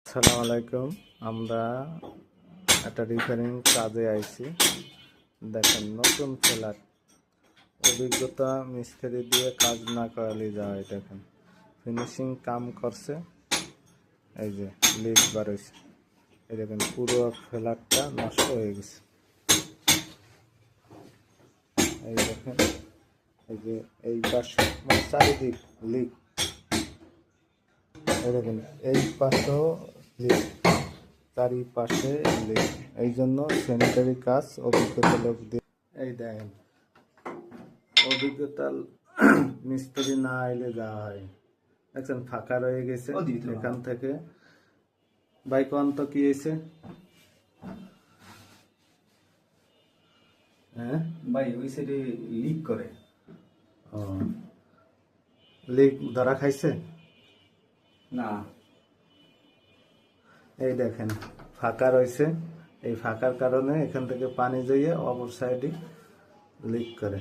আসসালামু আলাইকুম। আমরা একটা রিপেয়ারিং কাজে আইছি। দেখেন নতুন ফ্ল্যাট, অভিজ্ঞতা মিস্ত্রি দিয়ে কাজ না করালে যায়। দেখেন ফিনিশিং কাম করছে, এই যে লিক বার হয়েছে। এই দেখেন পুরো ফ্ল্যাটটা নষ্ট হয়ে গেছে। এই দেখেন, এই যে এই পাশে মানে চারিদিক লিক। এই দেখেন এই পাশেও লিক, চারিপাশে লিক। এই জন্য স্যানিটারি কাজ অভিজ্ঞতা লোক দিয়ে। এই দেখেন অভিজ্ঞতা মিস্ত্রি না আইলে যাওয়া হয়। দেখছেন ফাঁকা রয়ে গেছে। এখান থেকে বাইক অন্ত কি হয়েছে? হ্যাঁ ভাই ওই সাইডে লিক করে। ও, লিক ধরা খাইছে না, এই দেখেন ফাঁকা রয়েছে। এই ফাঁকার কারণে এখান থেকে পানি যাইয়ে অপর সাইডে লিক করে।